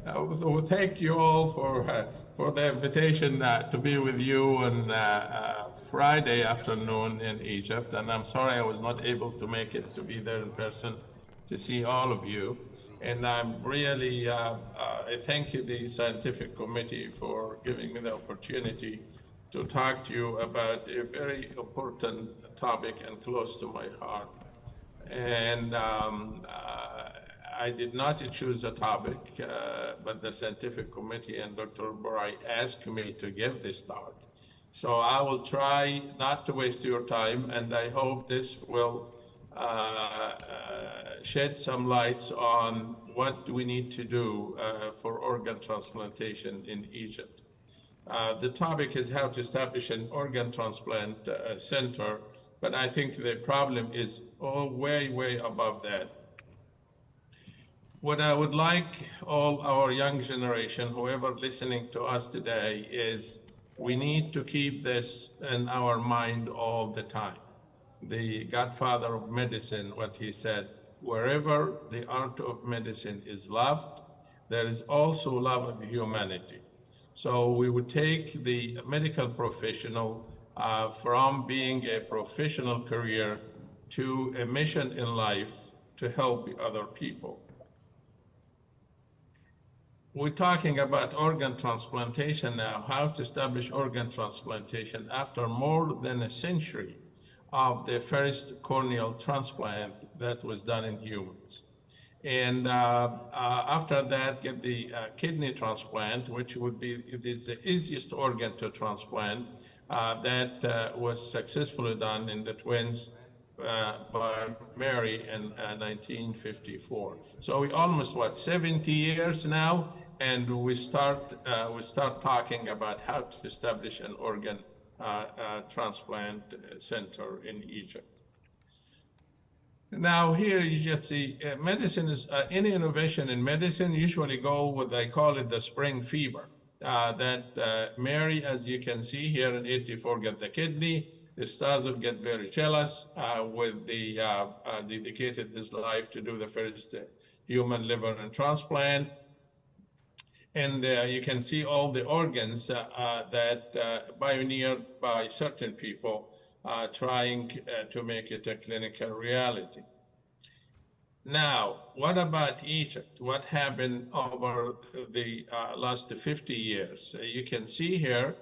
So thank you all for the invitation to be with you on Friday afternoon in Egypt. And I'm sorry I was not able to make it to be there in person to see all of you. And I'm really, I thank you, the scientific committee, for giving me the opportunity to talk to you about a very important topic and close to my heart. And I did not choose a topic, but the scientific committee and Dr. Borai asked me to give this talk. So I will try not to waste your time, and I hope this will shed some lights on what we need to do for organ transplantation in Egypt. The topic is how to establish an organ transplant center, but I think the problem is way above that. What I would like all our young generation, whoever listening to us today, is we need to keep this in our mind all the time. The godfather of medicine, what he said, wherever the art of medicine is loved, there is also love of humanity. So we would take the medical professional from being a professional career to a mission in life to help other people. We're talking about organ transplantation now, how to establish organ transplantation after more than a century of the first corneal transplant that was done in humans. And after that, get the kidney transplant, which would be the easiest organ to transplant, that was successfully done in the twins by Mary in 1954. So we almost, 70 years now, and we start talking about how to establish an organ transplant center in Egypt. Now here you just see medicine is, any innovation in medicine usually go with, they call it the spring fever. Mary, as you can see here in 84, get the kidney. The stars will get very jealous with the dedicated his life to do the first human liver and transplant. And you can see all the organs that pioneered by certain people trying to make it a clinical reality. Now, what about Egypt? What happened over the last 50 years? You can see here,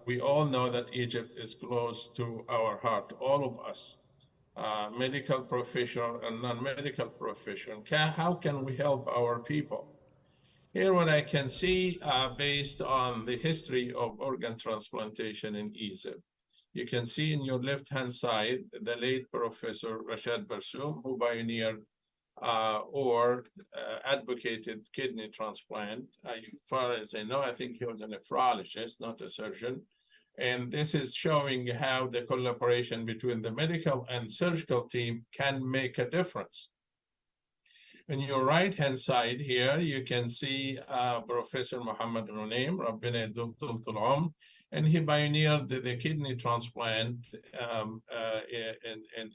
we all know that Egypt is close to our heart, all of us, medical professional and non-medical professional. How can we help our people? Here, what I can see based on the history of organ transplantation in Egypt, you can see in your left-hand side, the late Professor Rashad Barsoum, who pioneered or advocated kidney transplant. As far as I know, I think he was a nephrologist, not a surgeon. And this is showing how the collaboration between the medical and surgical team can make a difference. On your right-hand side here, you can see Professor Muhammad Runaim, Rabbina Yadum Tul Umr, and he pioneered the kidney transplant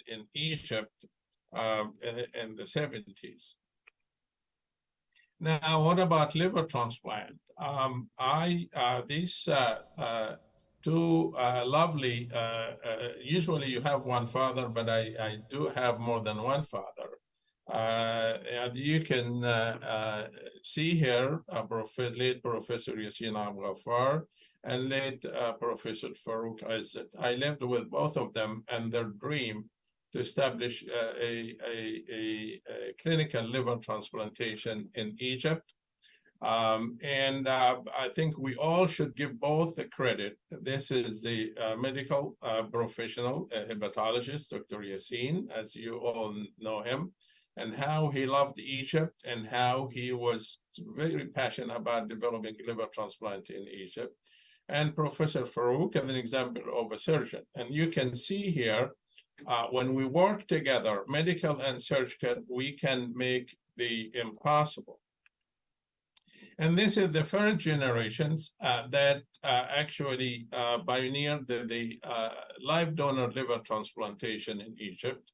in Egypt in the 70s. Now, what about liver transplant? These two lovely, usually you have one father, but I do have more than one father. And you can see here late Professor Yassin Abghafar and late Professor Farouk Izzat. I lived with both of them and their dream to establish a clinical liver transplantation in Egypt. I think we all should give both the credit. This is the medical professional, hepatologist, Dr. Yassin, as you all know him, and how he loved Egypt and how he was very passionate about developing liver transplant in Egypt. And Professor Farouk is an example of a surgeon. And you can see here, when we work together, medical and surgical, we can make the impossible. And this is the first generations that actually pioneered the live donor liver transplantation in Egypt.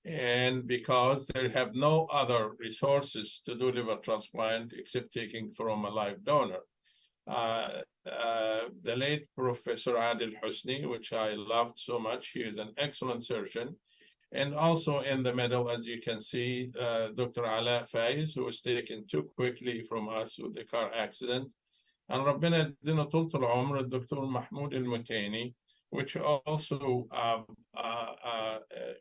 And because they have no other resources to do liver transplant except taking from a live donor. The late Professor Adil Husni, which I loved so much, he is an excellent surgeon. And also in the middle, as you can see, Dr. Ala Faiz, who was taken too quickly from us with the car accident. And ربنا يدينا طولة العمر الدكتور محمود المتيني, which also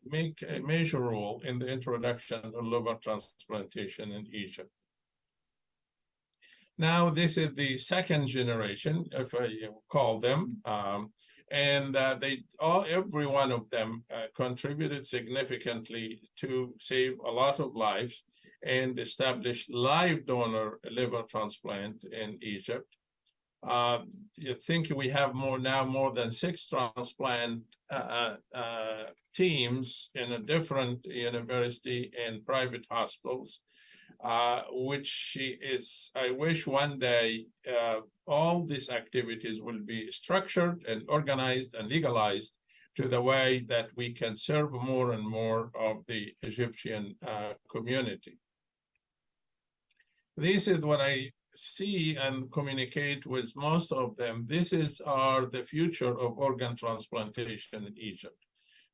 make a major role in the introduction of liver transplantation in Egypt. Now, this is the second generation, if I call them, and every one of them contributed significantly to save a lot of lives and establish live donor liver transplant in Egypt. You think we have more than 6 transplant teams in a different university and private hospitals, which is, I wish one day all these activities will be structured and organized and legalized to the way that we can serve more and more of the Egyptian community. This is what I see and communicate with most of them. This are the future of organ transplantation in Egypt.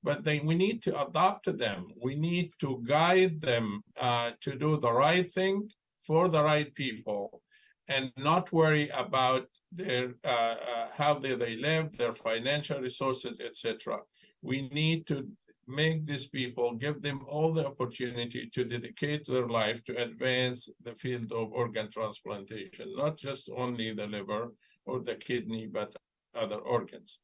But we need to adopt them. We need to guide them to do the right thing for the right people and not worry about their how they live, their financial resources, etc. We need to make these people, give them all the opportunity to dedicate their life to advance the field of organ transplantation, not just only the liver or the kidney, but other organs.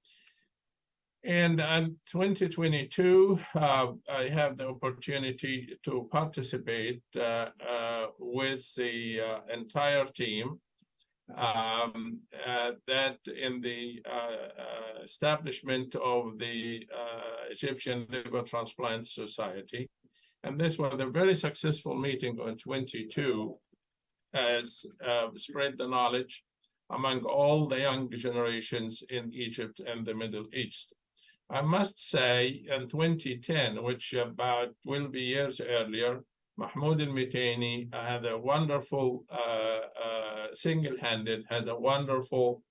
And in 2022, I have the opportunity to participate with the entire team that in the establishment of the Egyptian Liver Transplant Society. And this was a very successful meeting on 22, as spread the knowledge among all the young generations in Egypt and the Middle East. I must say, in 2010, which about 12 years earlier, Mahmoud al-Mitaini had a wonderful, single-handed, had a wonderful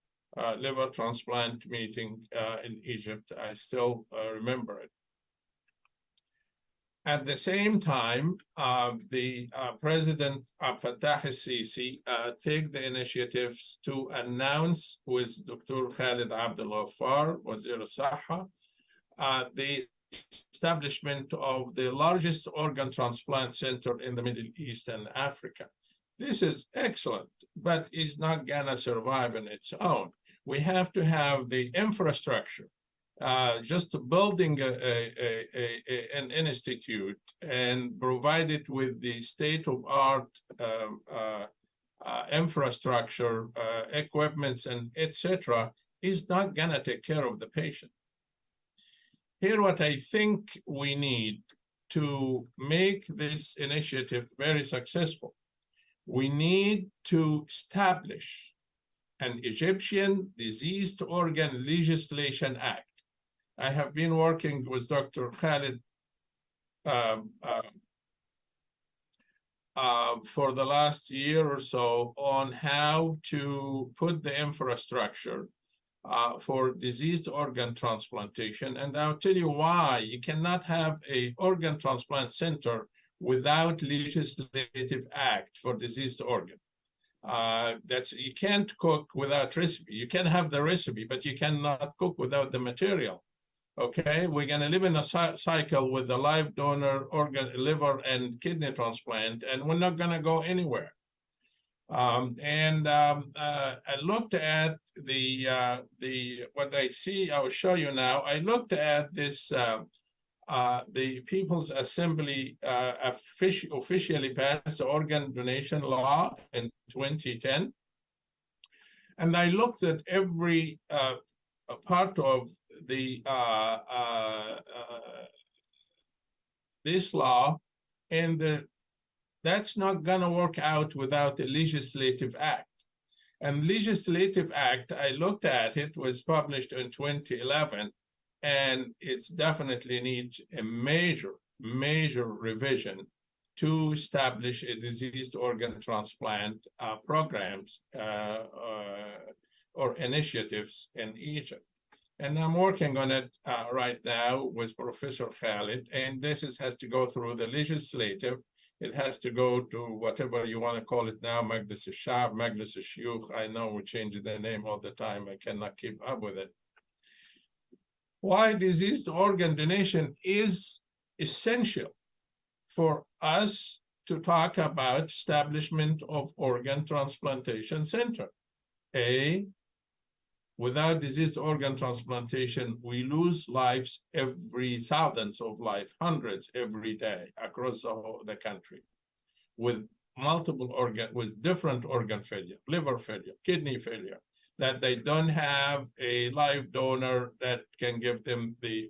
liver transplant meeting in Egypt. I still remember it. At the same time, the President Abdel Fattah al-Sisi take the initiatives to announce with Dr. Khalid Abdel Ghaffar, Wazir al-Sahha, the establishment of the largest organ transplant center in the Middle East and Africa. This is excellent, but is not gonna survive on its own. We have to have the infrastructure. Just building an institute and provide it with the state-of-art infrastructure, equipments, and etc., is not gonna take care of the patient. Here, what I think we need to make this initiative very successful, we need to establish an Egyptian Diseased Organ Legislation Act. I have been working with Dr. Khalid for the last year or so on how to put the infrastructure for diseased organ transplantation. And I'll tell you why. You cannot have an organ transplant center without legislative act for diseased organ. You can't cook without recipe. You can have the recipe, but you cannot cook without the material. Okay, we're gonna live in a cycle with the live donor organ, liver and kidney transplant, and we're not gonna go anywhere. I looked at what I see. I will show you now. I looked at this. The People's Assembly officially passed the organ donation law in 2010, and I looked at every part of the this law, and that's not going to work out without a legislative act. And legislative act, I looked at it, was published in 2011, and it's definitely needs a major major revision to establish a diseased organ transplant programs or initiatives in Egypt. And I'm working on it right now with Professor Khalid, and has to go through the legislative. It has to go to whatever you want to call it now, Majlis al-Shab, Majlis al-Shuyukh. I know we change the name all the time. I cannot keep up with it. Why diseased organ donation is essential for us to talk about establishment of organ transplantation center. Without diseased organ transplantation, we lose lives thousands of lives, hundreds every day across the country with different organ failure, liver failure, kidney failure, that they don't have a live donor that can give them the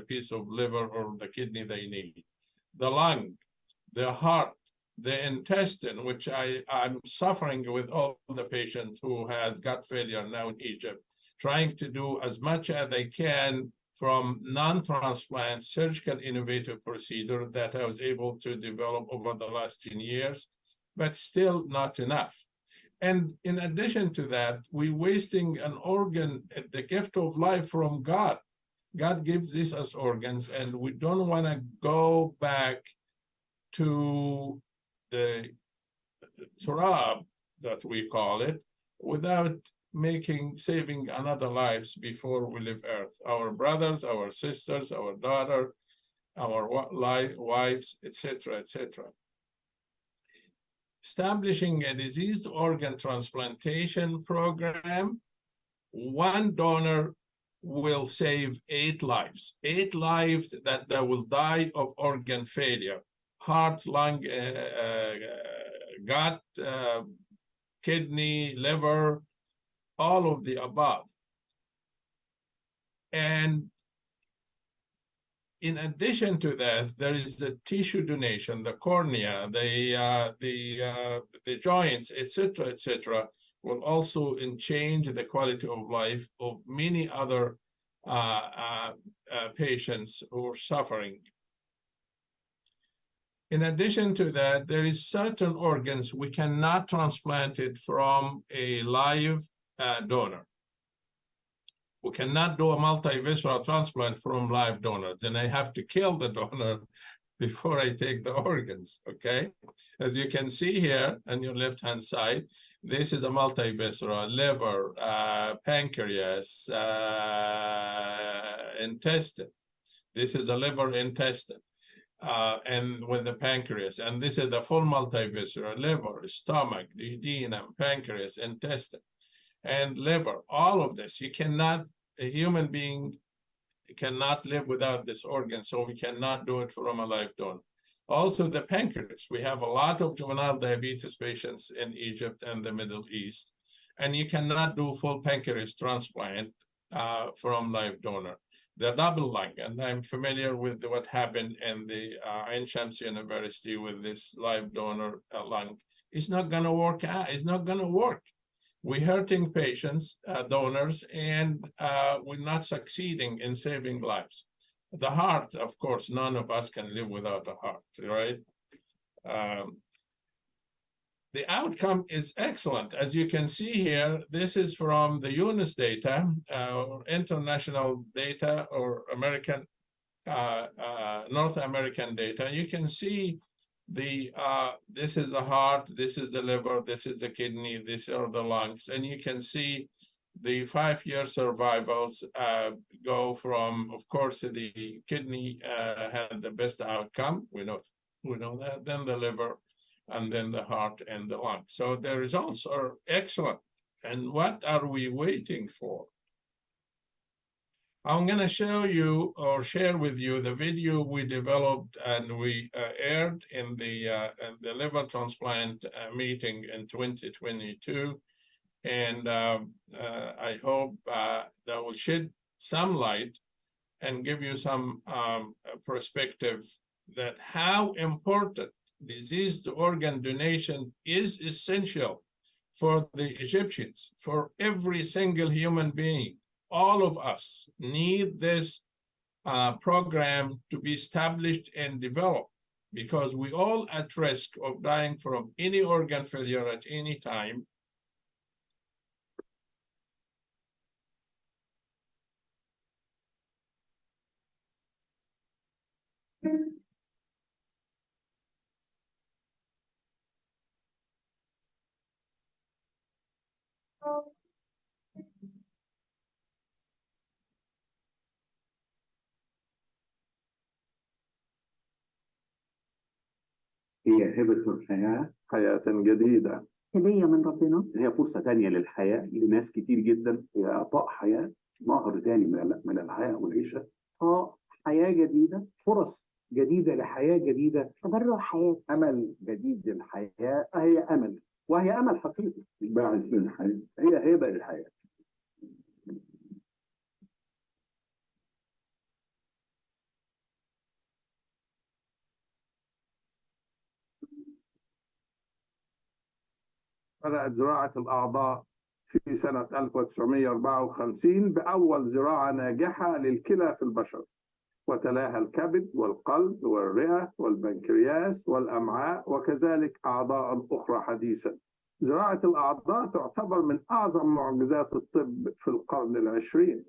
piece of liver or the kidney they need. The lung, the heart, the intestine, which I'm suffering with all the patients who has gut failure now in Egypt, trying to do as much as they can from non-transplant surgical innovative procedure that I was able to develop over the last 10 years, but still not enough. And in addition to that, we're wasting an organ, the gift of life from God. God gives this as organs, and we don't want to go back to the turab that we call it without saving another lives before we leave earth. Our brothers, our sisters, our daughter, our wives, etc., etc. Establishing a diseased organ transplantation program, one donor will save 8 lives. 8 lives that will die of organ failure. Heart, lung, gut, kidney, liver, all of the above. And in addition to that, there is the tissue donation, the cornea, the joints, etc., will also change the quality of life of many other patients who are suffering. In addition to that, there is certain organs we cannot transplant it from a live donor. We cannot do a multivisceral transplant from live donor. Then I have to kill the donor before I take the organs, okay? As you can see here on your left-hand side, this is a multivisceral, liver, pancreas, intestine. This is a liver intestine. And with the pancreas, and this is the full multivisceral, liver, stomach, duodenum, pancreas, intestine, and liver. All of this, a human being cannot live without this organ, so we cannot do it from a live donor. Also, the pancreas. We have a lot of juvenile diabetes patients in Egypt and the Middle East, and you cannot do full pancreas transplant from live donor. The double lung, and I'm familiar with what happened in the Ain Shams University with this live donor lung. It's not going to work out. It's not going to work. We're hurting patients, donors, and we're not succeeding in saving lives. The heart, of course, none of us can live without a heart, right? The outcome is excellent. As you can see here, this is from the UNIS data, or international data, or American, North American data. You can see this is the heart, this is the liver, this is the kidney, these are the lungs, and you can see the 5-year survivals go from, of course, the kidney had the best outcome. We know that. Then the liver, and then the heart and the lung. So the results are excellent. And what are we waiting for? I'm going to show you or share with you the video we developed and we aired in the liver transplant meeting in 2022. And I hope that will shed some light and give you some perspective that how important diseased organ donation is essential for the Egyptians, for every single human being. All of us need this program to be established and developed, because we all at risk of dying from any organ failure at any time. هي هبة الحياة، حياة جديدة. هدية من ربنا. هي فرصة تانية للحياة لناس كتير جدا، هي إعطاء حياة، نهر تاني من الحياة والعيشة. حياة جديدة، فرص جديدة لحياة جديدة، تبرع حياة، أمل جديد للحياة. هي أمل، وهي أمل حقيقي، باعث للحياة، هي هبة للحياة. بدأت زراعة الأعضاء في سنة 1954 بأول زراعة ناجحة للكلى في البشر، وتلاها الكبد والقلب والرئة والبنكرياس والأمعاء، وكذلك أعضاء أخرى حديثا. زراعة الأعضاء تعتبر من أعظم معجزات الطب في القرن العشرين.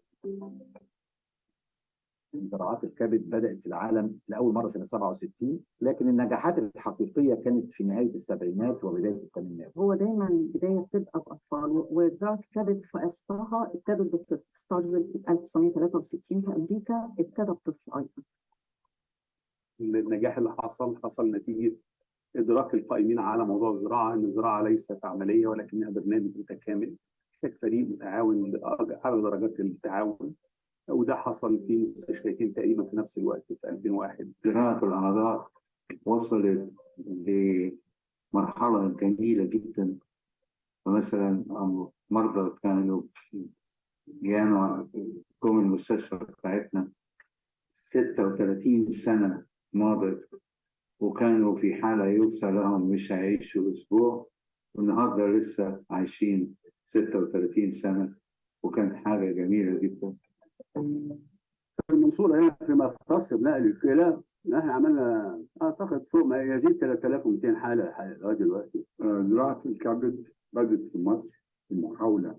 زراعات الكبد بدأت في العالم لأول مرة سنة 67، لكن النجاحات الحقيقية كانت في نهاية السبعينات وبداية الثمانينات. هو دايما البداية بتبقى بأطفال، وزراعة الكبد في أصلها ابتدت بطفل. ستارزل في 1963 في أمريكا ابتدى بطفل أيضا. النجاح اللي حصل نتيجة إدراك القائمين على موضوع الزراعة أن الزراعة ليست عملية ولكنها برنامج متكامل، محتاج فريق متعاون لأعلى درجات التعاون، وده حصل في مستشفيتين تقريبا في نفس الوقت في 2001. زراعة الأعضاء وصلت لمرحلة جميلة جدا، فمثلا مرضى كانوا جم المستشفى بتاعتنا 36 سنة ماضت، وكانوا في حالة يوصى لهم مش هيعيشوا أسبوع، والنهارده لسه عايشين 36 سنة، وكانت حاجة جميلة جدا. في المنصورة هنا فيما يختص بنقل الكلى، احنا عملنا اعتقد فوق ما يزيد 3200 حالة لغاية دلوقتي. زراعة الكبد بدأت في مصر بمحاولة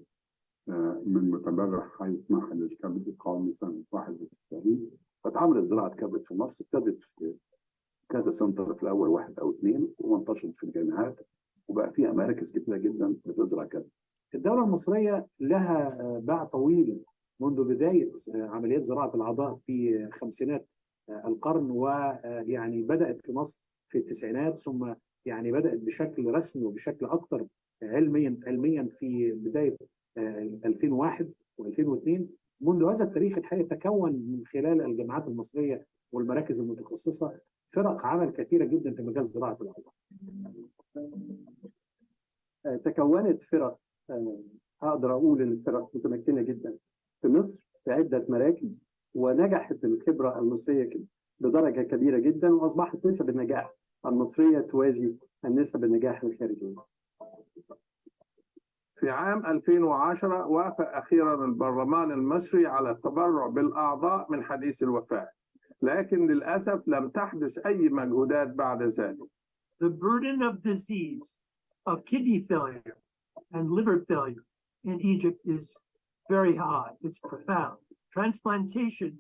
من متبرع حي معهد الكبد القومي سنة 91. فتعملت زراعة كبد في مصر، ابتدت في كذا سنتر، في الأول واحد أو اثنين، وانتشرت في الجامعات، وبقى فيها مراكز كتيرة جدا بتزرع كبد. الدولة المصرية لها باع طويل منذ بداية عمليات زراعة الأعضاء في خمسينات القرن، ويعني بدأت في مصر في التسعينات، ثم يعني بدأت بشكل رسمي وبشكل أكثر علميا في بداية 2001 و2002. منذ هذا التاريخ الحقيقة تكون من خلال الجامعات المصرية والمراكز المتخصصة فرق عمل كثيرة جدا في مجال زراعة الأعضاء. تكونت فرق، أقدر أقول إن الفرق متمكنة جدا في مصر في عدة مراكز، ونجحت الخبرة المصرية بدرجة كبيرة جدا، وأصبحت نسب النجاح المصرية توازي النسب النجاح الخارجية. في عام 2010 وافق أخيرا البرلمان المصري على التبرع بالأعضاء من حديث الوفاة، لكن للأسف لم تحدث أي مجهودات بعد ذلك. The burden of disease of kidney failure and liver failure in Egypt is very high. It's profound. Transplantation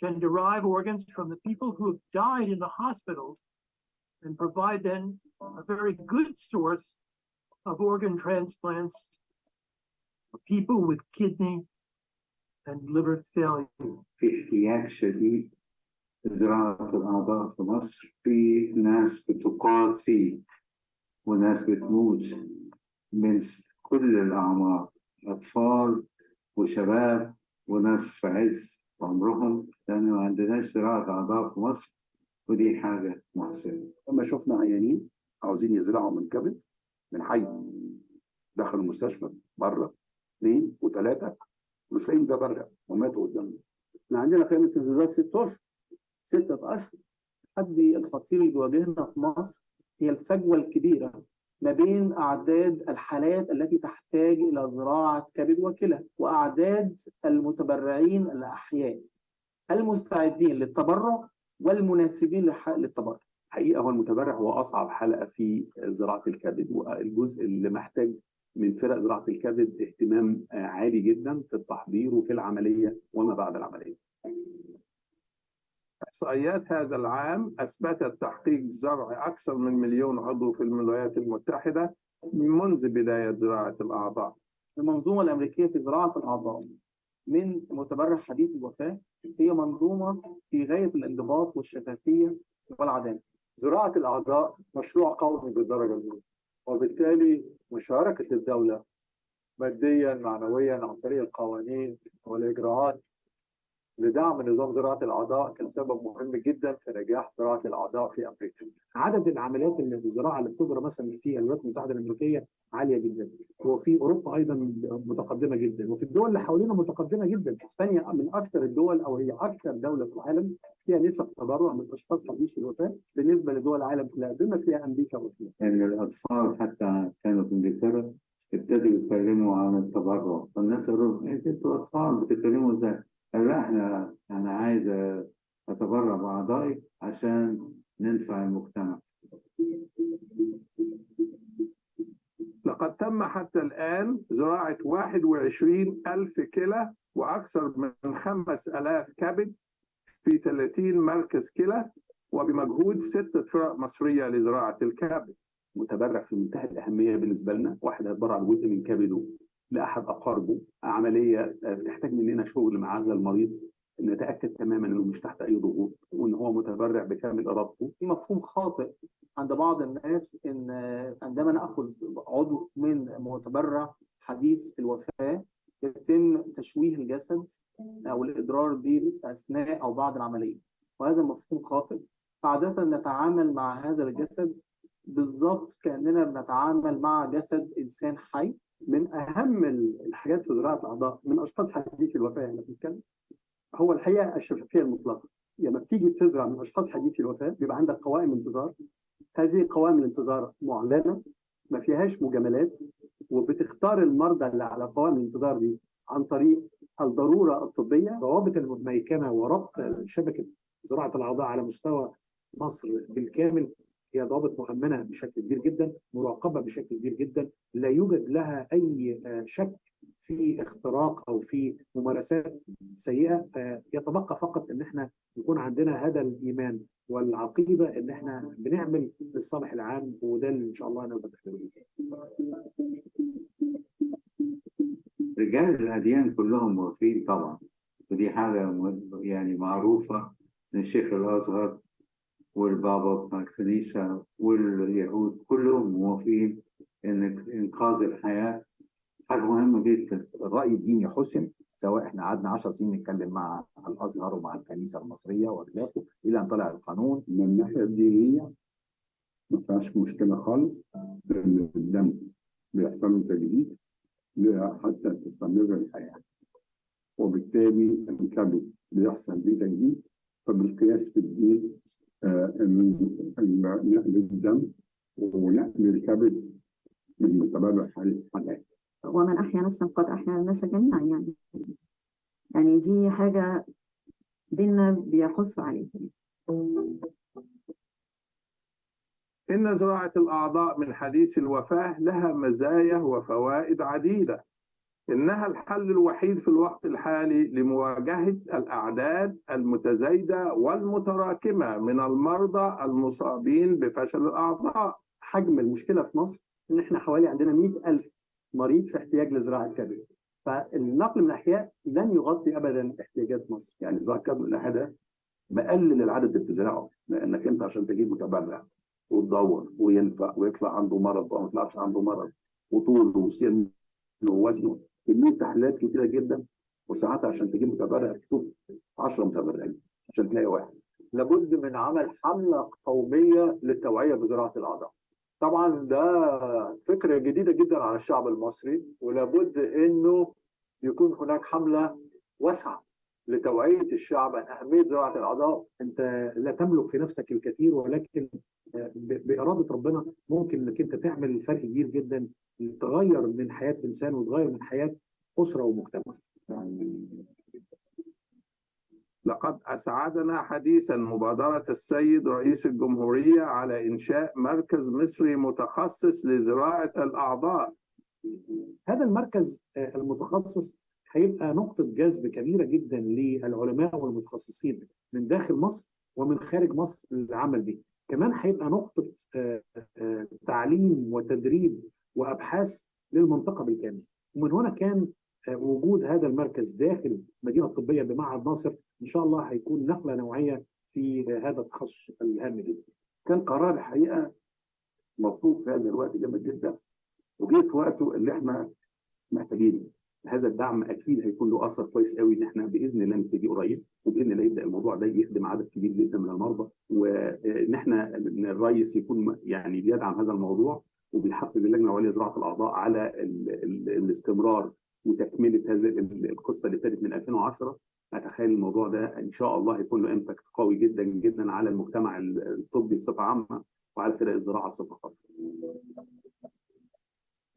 can derive organs from the people who have died in the hospitals and provide then a very good source of organ transplants for people with kidney and liver failure. في احتياج شديد زراعة الأعضاء في مصر، في ناس بتقاسي وناس بتموت من كل الأعمار، أطفال وشباب وناس في عز عمرهم، لأن ما عندناش زراعة أعضاء في مصر، ودي حاجة محزنة. لما شفنا عيانين عاوزين يزرعوا من كبد من حي، دخلوا المستشفى بره 2 و3 مش لاقيين تبرع وماتوا قدامنا. احنا عندنا قيمة انتظار 6 أشهر. التحدي الخطير اللي بيواجهنا في مصر هي الفجوة الكبيرة ما بين أعداد الحالات التي تحتاج إلى زراعة كبد وكلى وأعداد المتبرعين الأحياء. المستعدين للتبرع والمناسبين للتبرع. حقيقة هو المتبرع هو أصعب حلقة في زراعة الكبد، والجزء اللي محتاج من فرق زراعة الكبد اهتمام عالي جدا في التحضير وفي العملية وما بعد العملية. إحصائيات هذا العام أثبتت تحقيق زرع أكثر من 1,000,000 عضو في الولايات المتحدة منذ بداية زراعة الأعضاء. المنظومة الأمريكية في زراعة الأعضاء من متبرع حديث الوفاة هي منظومة في غاية الانضباط والشفافية والعدالة. زراعة الأعضاء مشروع قومي بالدرجة الأولى، وبالتالي مشاركة الدولة ماديا معنويا عن طريق القوانين والإجراءات لدعم نظام زراعة الأعضاء كان سبب مهم جدا في نجاح زراعة الأعضاء في أمريكا. عدد العمليات اللي في الزراعه اللي بتجرى مثلا في الولايات المتحده الامريكيه عاليه جدا، وفي اوروبا ايضا متقدمه جدا، وفي الدول اللي حوالينا متقدمه جدا. اسبانيا من اكثر الدول، او هي اكثر دوله في العالم فيها نسب تبرع من اشخاص حديثي الوفاه بالنسبه لدول العالم كلها، بما فيها امريكا وروسيا. إن الأطفال حتى كانوا في إنجلترا ابتدوا يتكلموا عن التبرع، فالناس قالوا لهم أنتوا أطفال بتتكلموا إزاي؟ قال لا أنا عايز أتبرع بأعضائي عشان ننفع المجتمع. لقد تم حتى الآن زراعة 21,000 كلى وأكثر من 5,000 كبد في 30 مركز كلى، وبمجهود 6 فرق مصرية لزراعة الكبد. متبرع في منتهى الأهمية بالنسبة لنا، واحد هيتبرع بجزء من كبده لأحد أقاربه، عملية بتحتاج مننا شغل مع هذا المريض، نتأكد تماما إنه مش تحت أي ضغوط وإن هو متبرع بكامل إرادته. في مفهوم خاطئ عند بعض الناس ان عندما ناخذ عضو من متبرع حديث الوفاه يتم تشويه الجسد او الاضرار به اثناء او بعد العمليه، وهذا مفهوم خاطئ. عاده نتعامل مع هذا الجسد بالضبط كاننا بنتعامل مع جسد انسان حي. من أهم الحاجات في زراعة الأعضاء من أشخاص حديثي الوفاة اللي بنتكلم هو الحقيقة الشفافية المطلقة. لما بتيجي تزرع من أشخاص حديثي الوفاة بيبقى عندك قوائم انتظار، هذه قوائم الانتظار معلنة ما فيهاش مجاملات، وبتختار المرضى اللي على قوائم الانتظار دي عن طريق الضرورة الطبية. روابط الميكنه وربط شبكه زراعه الاعضاء على مستوى مصر بالكامل هي ضوابط مؤمنه بشكل كبير جدا، مراقبه بشكل كبير جدا، لا يوجد لها اي شك في اختراق او في ممارسات سيئه. يتبقى فقط ان احنا يكون عندنا هذا الايمان والعقيده ان احنا بنعمل للصالح العام، وده اللي ان شاء الله نقدر نعمله. رجال الأديان كلهم موافقين طبعا، ودي حاجة يعني معروفة إن الشيخ الأزهر والبابا بتاع الكنيسة واليهود كلهم موافقين إن إنقاذ الحياة حاجة مهمة جدا. الرأي الديني حسن، سواء احنا قعدنا 10 سنين نتكلم مع الازهر ومع الكنيسه المصريه وخلافه الى ان طلع القانون. من الناحية الدينية ما فيهاش مشكلة خالص، لأن الدم بيحصل له تجديد حتى تستمر الحياة، وبالتالي الكبد بيحصل بيه تجديد. فبالقياس في الدين نقل الدم ونقل الكبد من متبرع حالات. ومن أحيا نفسا قد أحيا الناس جميعا، يعني دي حاجة ديننا بيحث عليها. إن زراعة الأعضاء من حديث الوفاة لها مزايا وفوائد عديدة. إنها الحل الوحيد في الوقت الحالي لمواجهة الأعداد المتزايدة والمتراكمة من المرضى المصابين بفشل الأعضاء. حجم المشكلة في مصر إن إحنا حوالي عندنا 100,000 مريض في احتياج لزراعة كبد، فالنقل من الأحياء لن يغطي أبدا احتياجات مصر. يعني زراعة كبد الأحياء ده مقلل العدد اللي بتزرعه، لأنك أنت عشان تجيب متبرع وتدور وينفع ويطلع عنده مرض أو ما يطلعش عنده مرض وطوله وسنه ووزنه، كمية تحليلات كتيرة جدا، وساعات عشان تجيب متبرع تشوف 10 متبرعين عشان تلاقي واحد. لابد من عمل حملة قومية للتوعية بزراعة الأعضاء. طبعا ده فكرة جديدة جدا على الشعب المصري، ولابد انه يكون هناك حملة واسعة لتوعية الشعب عن أهمية زراعة الأعضاء. انت لا تملك في نفسك الكثير، ولكن بإرادة ربنا ممكن انك انت تعمل فرق كبير جدا، تغير من حياة انسان وتغير من حياة أسرة ومجتمع. لقد أسعدنا حديثا مبادرة السيد رئيس الجمهورية على إنشاء مركز مصري متخصص لزراعة الأعضاء. هذا المركز المتخصص هيبقى نقطة جذب كبيرة جدا للعلماء والمتخصصين من داخل مصر ومن خارج مصر للعمل به. كمان هيبقى نقطة تعليم وتدريب وأبحاث للمنطقة بالكامل. ومن هنا كان وجود هذا المركز داخل المدينة الطبية بمعهد ناصر إن شاء الله هيكون نقلة نوعية في هذا التخصص الهام جدا. كان قرار الحقيقه مطلوب في هذا الوقت جامد جدا، وجه في وقته اللي احنا محتاجينه. هذا الدعم اكيد هيكون له اثر كويس قوي، ان احنا باذن الله نبتدي قريب، وباذن الله يبدا الموضوع ده يخدم عدد كبير جدا من المرضى، وان احنا إن الرئيس يكون يعني بيدعم هذا الموضوع وبيحفز اللجنه العليا لزراعه الاعضاء على الاستمرار وتكمله هذه القصه اللي ابتدت من 2010. اتخيل الموضوع ده ان شاء الله هيكون له امباكت قوي جدا جدا على المجتمع الطبي بصفه عامه وعلى فرق الزراعه بصفه خاصه.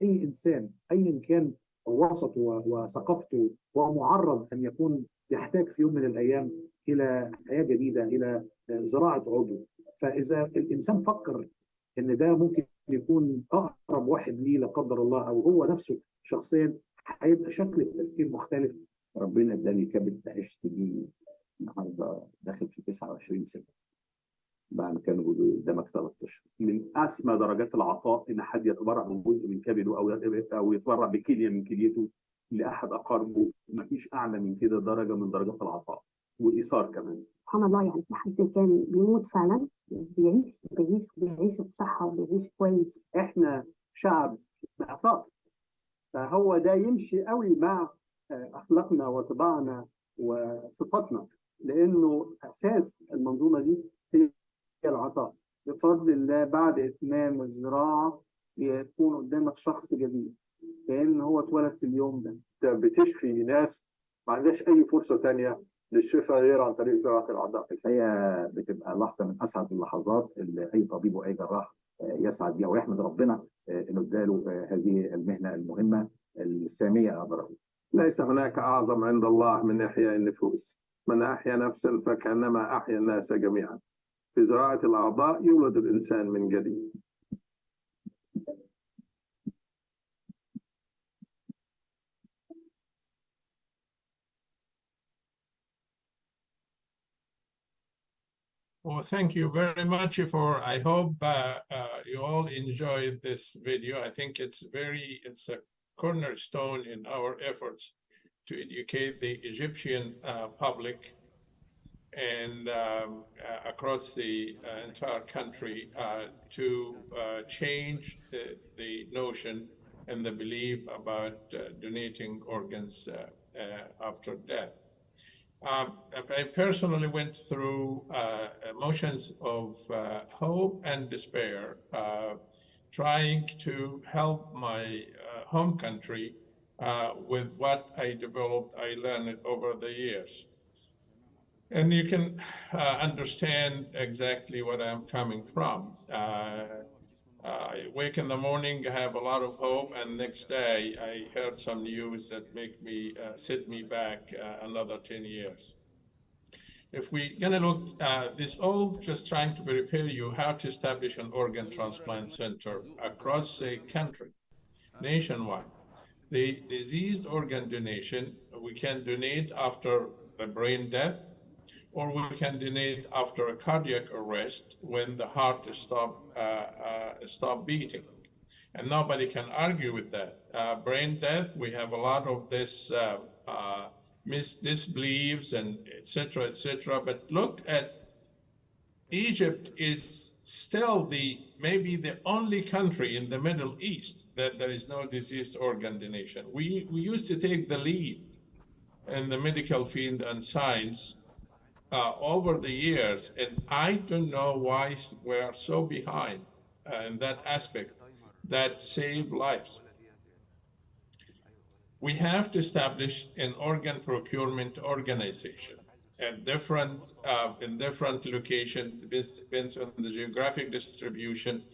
أي إنسان أيا كان وسطه وثقافته ومعرض أن يكون يحتاج في يوم من الأيام إلى حياة جديدة، إلى زراعة عضو. فإذا الإنسان فكر إن ده ممكن يكون أقرب واحد ليه لا قدر الله، أو هو نفسه شخصيا، هيبقى شكل التفكير مختلف. ربنا اداني كبد عشت بيه النهارده داخل في 29 سنه. بعد كانوا بيقولوا قدامك 3 اشهر. من اسمى درجات العطاء ان حد يتبرع بجزء من كبده او يتبرع بكليه من كليته لاحد اقاربه. ما فيش اعلى من كده درجه من درجات العطاء والايثار كمان. سبحان الله، يعني في حد كان بيموت فعلا بيعيش بصحة وبيعيش كويس. احنا شعب معطاء، فهو ده يمشي قوي مع اخلاقنا وطباعنا وصفاتنا، لانه اساس المنظومه دي هي العطاء. بفضل الله بعد اتمام الزراعه يكون قدامك شخص جديد كأن هو اتولد في اليوم ده. انت بتشفي ناس ما عندهاش اي فرصه ثانيه للشفاء غير عن طريق زراعه الاعضاء. الحقيقه بتبقى لحظه من اسعد اللحظات اللي اي طبيب واي جراح يسعد بها ويحمد ربنا انه اداله هذه المهنه المهمه الساميه اقدر اقول. ليس هناك أعظم عند الله من إحياء النفوس. من أحيا نفسا فكأنما أحيا الناس جميعا. في زراعة الأعضاء يولد الإنسان من جديد. Well, thank you very much for, I hope you all enjoyed this video. I think it's a cornerstone in our efforts to educate the Egyptian public and across the entire country to change the notion and the belief about donating organs after death. I personally went through emotions of hope and despair, trying to help my home country with what I developed, I learned over the years. And you can understand exactly what I'm coming from. I wake in the morning, I have a lot of hope, and next day I heard some news that make me set me back another 10 years. If we're gonna look, this all just trying to prepare you how to establish an organ transplant center across the country, nationwide. The diseased organ donation, we can donate after a brain death, or we can donate after a cardiac arrest when the heart stop beating. And nobody can argue with that. Brain death, we have a lot of this disbeliefs and et cetera, but look at Egypt is still maybe the only country in the Middle East that there is no diseased organ donation. We used to take the lead in the medical field and science over the years, and I don't know why we are so behind in that aspect that save lives. We have to establish an organ procurement organization in different locations, depends on the geographic distribution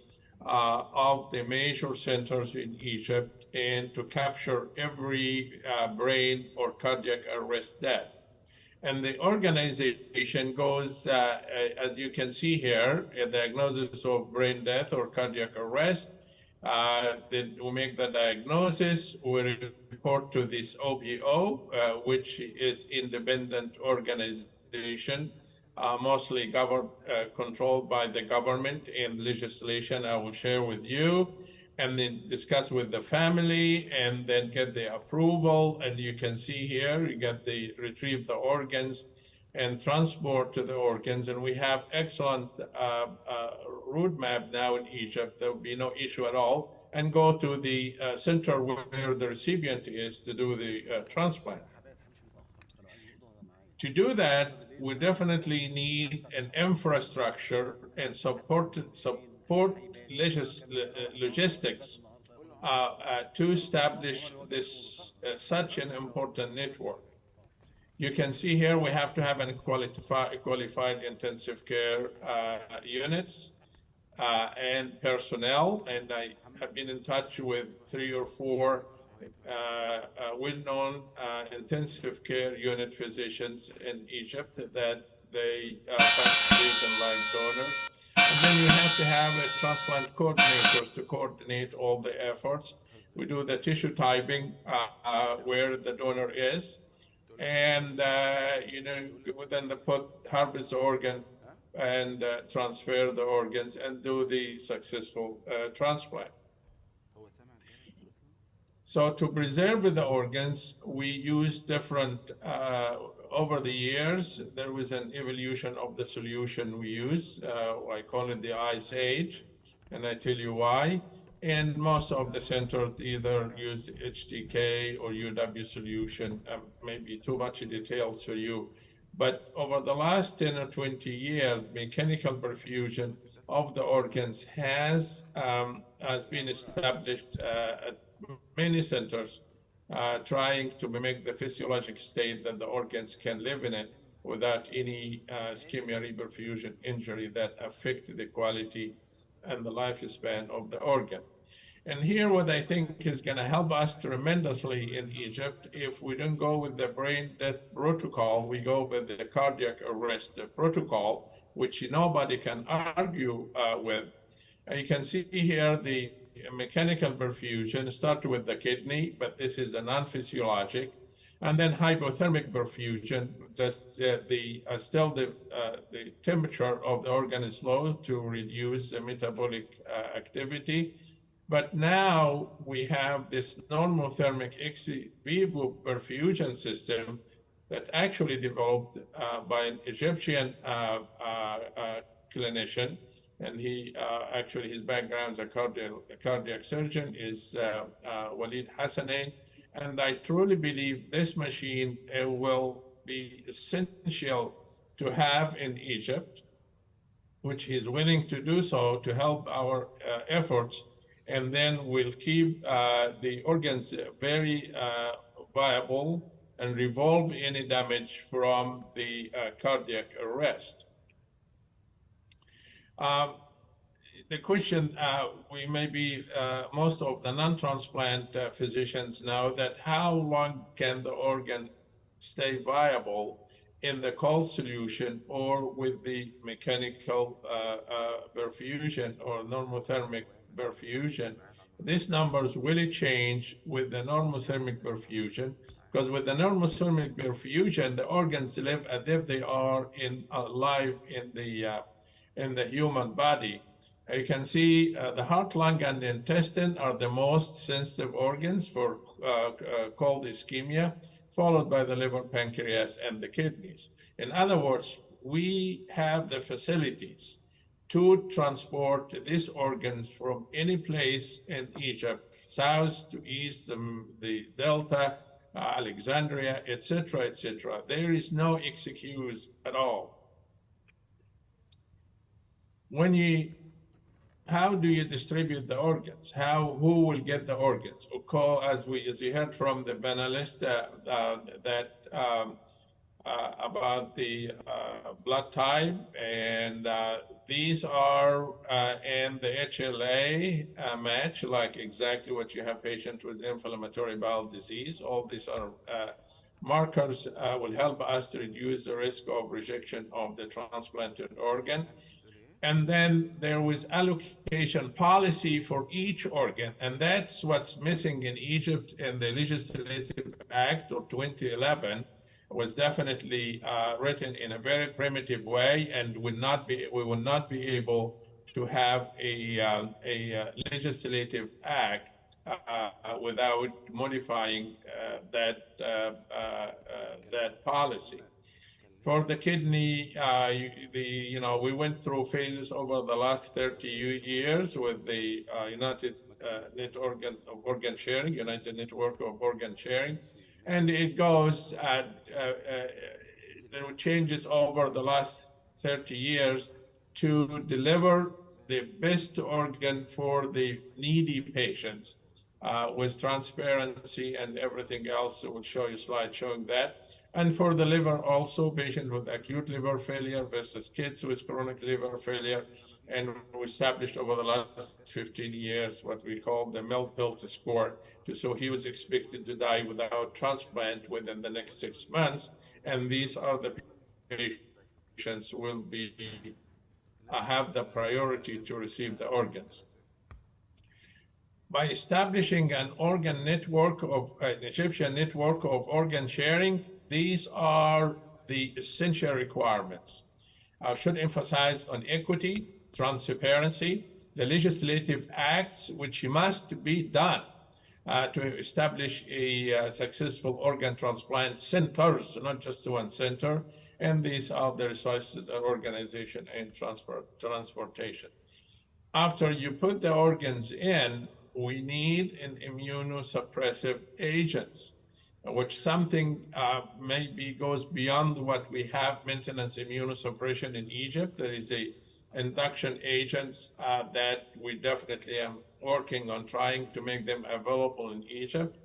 of the major centers in Egypt, and to capture every brain or cardiac arrest death. And the organization goes, as you can see here, a diagnosis of brain death or cardiac arrest. Then we make the diagnosis, we report to this OPO, which is independent organization, mostly controlled by the government and legislation I will share with you, and then discuss with the family and then get the approval. And you can see here, you get retrieve the organs and transport to the organs. And we have excellent roadmap now in Egypt. There will be no issue at all. And go to the center where the recipient is to do the transplant. To do that, we definitely need an infrastructure and support logistics to establish this such an important network. You can see here we have to have qualified intensive care units and personnel, and I have been in touch with 3 or 4 well-known intensive care unit physicians in Egypt that they participate in live donors. And then you have to have transplant coordinators to coordinate all the efforts. We do the tissue typing where the donor is, and then they harvest the organ and transfer the organs and do the successful transplant. So to preserve the organs, we use different, over the years, there was an evolution of the solution we use. I call it the Ice Age, and I tell you why. And most of the centers either use HTK or UW solution, maybe too much details for you. But over the last 10 or 20 years, mechanical perfusion of the organs has been established at many centers, trying to mimic the physiologic state that the organs can live in it without any ischemia reperfusion injury that affect the quality and the lifespan of the organ. And here, what I think is going to help us tremendously in Egypt, if we don't go with the brain death protocol, we go with the cardiac arrest protocol, which nobody can argue with. And you can see here the mechanical perfusion start with the kidney, but this is a non-physiologic, and then hypothermic perfusion. Just still the temperature of the organ is low to reduce the metabolic activity. But now we have this normothermic ex vivo perfusion system that actually developed by an Egyptian clinician. And he actually, his background as a cardiac surgeon is Walid Hassanain. And I truly believe this machine will be essential to have in Egypt, which he's willing to do so to help our efforts. And then we'll keep the organs very viable and resolve any damage from the cardiac arrest. The question, we may be, most of the non-transplant physicians know that how long can the organ stay viable in the cold solution or with the mechanical perfusion or normothermic perfusion. These numbers really change with the normothermic perfusion, because with the normothermic perfusion, the organs live as if they are alive in the human body. You can see the heart, lung, and the intestine are the most sensitive organs for cold ischemia, followed by the liver, pancreas, and the kidneys. In other words, we have the facilities to transport these organs from any place in Egypt, south to east, the Delta, Alexandria, etc., etc. There is no excuse at all. How do you distribute the organs? Who will get the organs? As you heard from the panelist, about the blood type, and these are and the HLA match, like exactly what you have patient with inflammatory bowel disease. All these are markers will help us to reduce the risk of rejection of the transplanted organ. And then there was allocation policy for each organ, and that's what's missing in Egypt. In the Legislative Act of 2011 was definitely written in a very primitive way, and we will not be able to have a legislative act without modifying that policy. For the kidney, we went through phases over the last 30 years with the United Network of Organ Sharing, and it goes, there were changes over the last 30 years to deliver the best organ for the needy patients with transparency and everything else. So we'll show you a slide showing that. And for the liver also, patients with acute liver failure versus kids with chronic liver failure. And we established over the last 15 years what we call the Milk-Pilt score. So he was expected to die without transplant within the next 6 months. And these are the patients who will have the priority to receive the organs. By establishing an Egyptian network of organ sharing, these are the essential requirements. I should emphasize on equity, transparency, the legislative acts which must be done to establish a successful organ transplant centers, not just one center. And these are the resources, organization, and transportation. After you put the organs in, we need an immunosuppressive agents, which something maybe goes beyond what we have maintenance immunosuppression in Egypt. There is a induction agents that we definitely am working on trying to make them available in Egypt.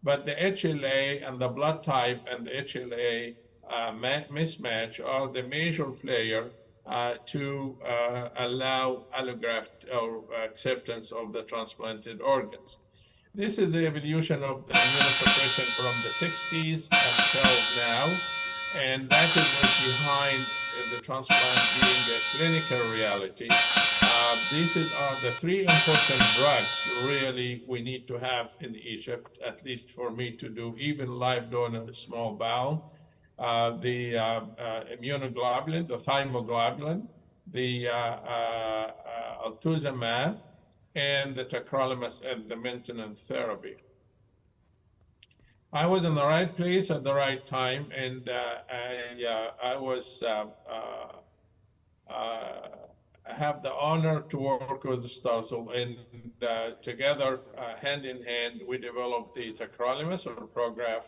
But the HLA and the blood type and the HLA mismatch are the major player to allow allograft or acceptance of the transplanted organs. This is the evolution of the immunosuppression from the 60s until now, and that is what's behind the transplant being a clinical reality. These are the 3 important drugs really we need to have in Egypt, at least for me to do even live donor small bowel. The immunoglobulin, the thymoglobulin, the altuzumab, and the tacrolimus and the maintenance therapy. I was in the right place at the right time, and I have the honor to work with Starzl, and together, hand in hand, we developed the tacrolimus or Prograf,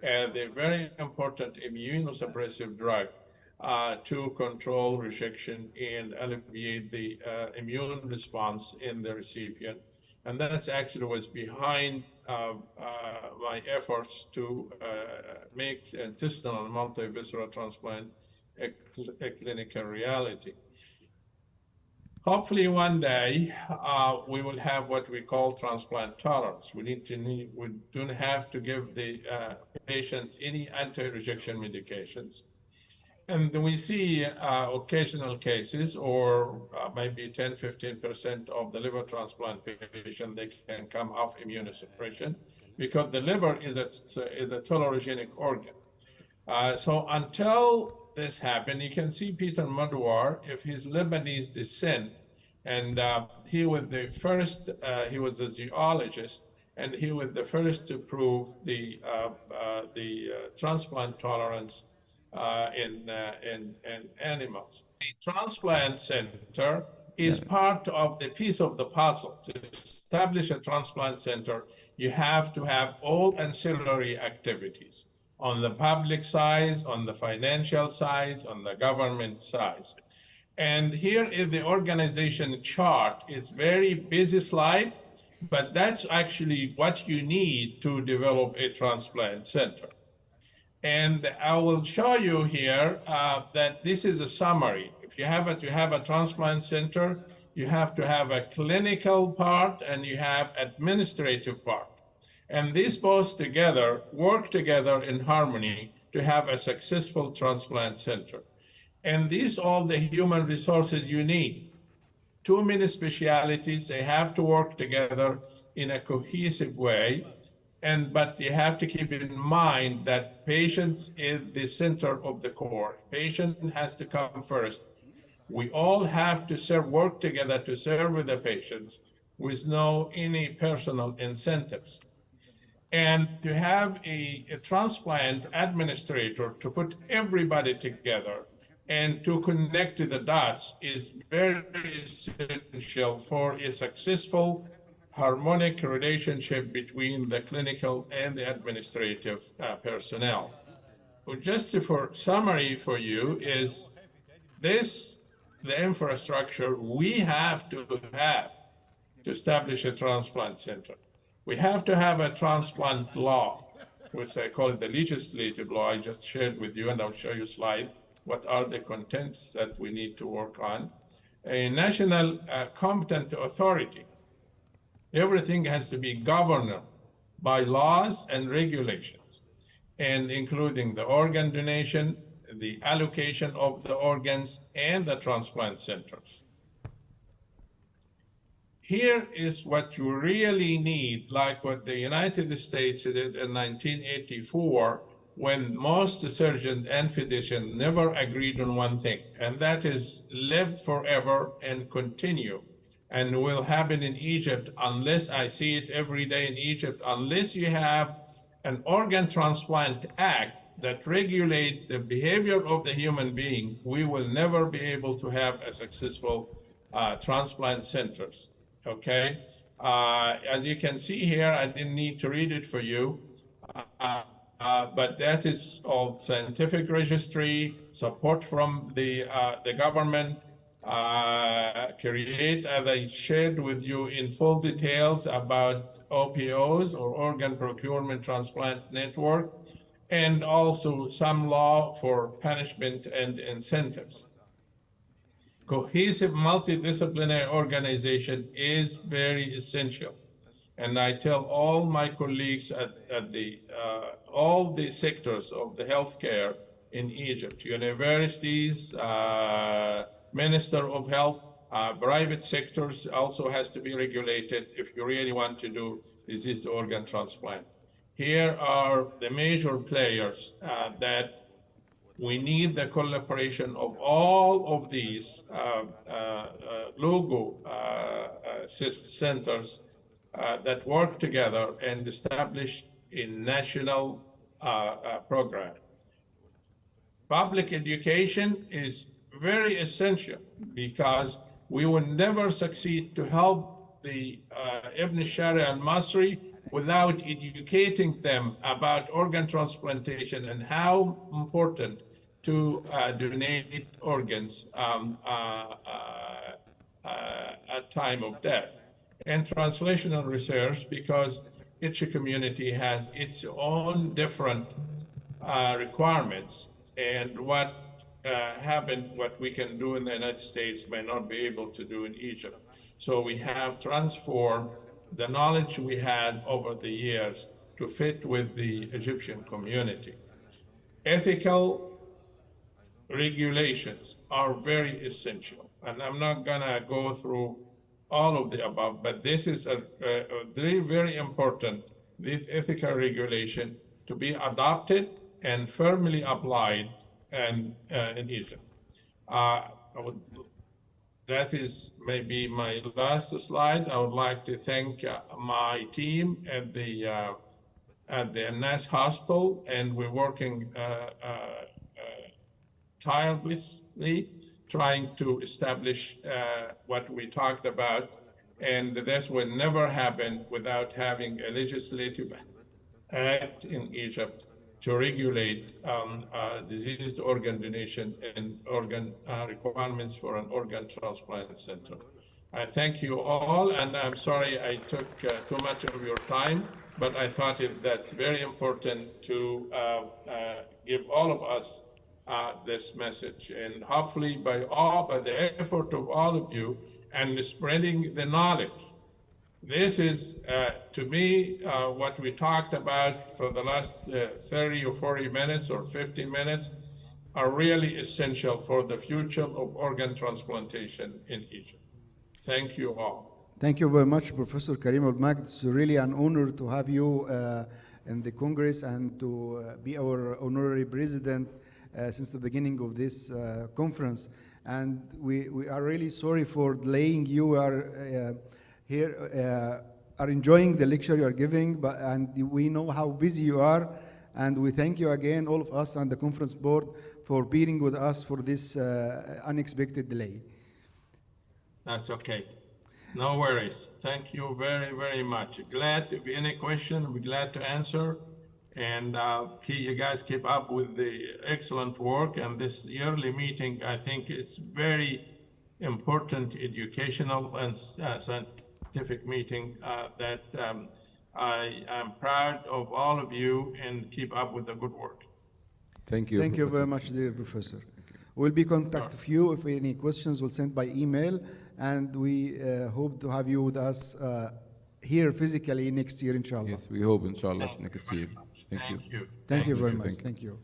the very important immunosuppressive drug to control rejection and alleviate the immune response in the recipient. And that's actually was behind my efforts to make intestinal multivisceral transplant a clinical reality. Hopefully one day we will have what we call transplant tolerance. We don't have to give the patient any anti-rejection medications. And we see occasional cases, or maybe 10–15% of the liver transplant patient, they can come off immunosuppression because the liver is a tolerogenic organ. So until this happened, you can see Peter Madouar, if his Lebanese descent, and he was the first, he was a zoologist, and he was the first to prove the transplant tolerance in animals. The transplant center is part of the piece of the puzzle. To establish a transplant center, you have to have all ancillary activities on the public side, on the financial side, on the government side. And here is the organization chart. It's very busy slide, but that's actually what you need to develop a transplant center. And I will show you here that this is a summary. If you have a transplant center, you have to have a clinical part and you have administrative part. And these both together work together in harmony to have a successful transplant center. And these all the human resources you need. Too many specialities, they have to work together in a cohesive way. But you have to keep in mind that patients is the center of the core. Patient has to come first. We all have to work together to serve the patients with no any personal incentives. And to have a transplant administrator to put everybody together and to connect to the dots is very essential for a successful harmonic relationship between the clinical and the administrative personnel. Well, just for summary for you is this, the infrastructure we have to establish a transplant center. We have to have a transplant law, which I call it the legislative law. I just shared with you, and I'll show you a slide. What are the contents that we need to work on? A national competent authority. Everything has to be governed by laws and regulations, and including the organ donation, the allocation of the organs, and the transplant centers. Here is what you really need, like what the United States did in 1984, when most surgeons and physicians never agreed on one thing, and that is live forever and continue. And will happen in Egypt unless I see it every day in Egypt, unless you have an organ transplant act that regulate the behavior of the human being, we will never be able to have a successful transplant centers. Okay, as you can see here, I didn't need to read it for you, but that is all scientific registry, support from the government, create, as I shared with you in full details about OPOs or Organ Procurement Transplant Network, and also some law for punishment and incentives. Cohesive multidisciplinary organization is very essential. And I tell all my colleagues at all the sectors of the healthcare in Egypt, universities, Minister of Health, private sectors also has to be regulated if you really want to do diseased organ transplant. Here are the major players that we need the collaboration of all of these logo centers that work together and establish a national program. Public education is very essential because we will never succeed to help the Ibn Sharia and Masri without educating them about organ transplantation and how important to donate organs at time of death. And translational research, because each community has its own different requirements, and what what we can do in the United States may not be able to do in Egypt. So we have transformed the knowledge we had over the years to fit with the Egyptian community. Ethical regulations are very essential. And I'm not gonna go through all of the above, but this is a very, very important, this ethical regulation to be adopted and firmly applied in Egypt. That is maybe my last slide. I would like to thank my team at the NAS Hospital, and we're working tirelessly trying to establish what we talked about. And this will never happen without having a legislative act in Egypt to regulate diseased organ donation and organ requirements for an organ transplant center. I thank you all, and I'm sorry I took too much of your time, but I thought that's very important to give all of us this message. And hopefully by the effort of all of you and spreading the knowledge this is, to me, what we talked about for the last 30 or 40 minutes or 50 minutes are really essential for the future of organ transplantation in Egypt. Thank you all. Thank you very much, Professor Kareem Abu-Elmagd. It's really an honor to have you in the Congress and to be our honorary president since the beginning of this conference. And we are really sorry for delaying you. We are here, are enjoying the lecture you are giving, and we know how busy you are. And we thank you again, all of us and the conference board, for bearing with us for this unexpected delay. That's okay. No worries. Thank you very, very much. Glad if any question, we're glad to answer. And you guys keep up with the excellent work. And this yearly meeting, I think it's very important educational and scientific meeting that I am proud of all of you and keep up with the good work. Thank you. Thank you very much, dear Professor. We'll be contacting you if any questions. We'll send by email, and we hope to have you with us here physically next year, inshallah. Yes, we hope, inshallah, next year. Thank you. Thank you very much. Thank you.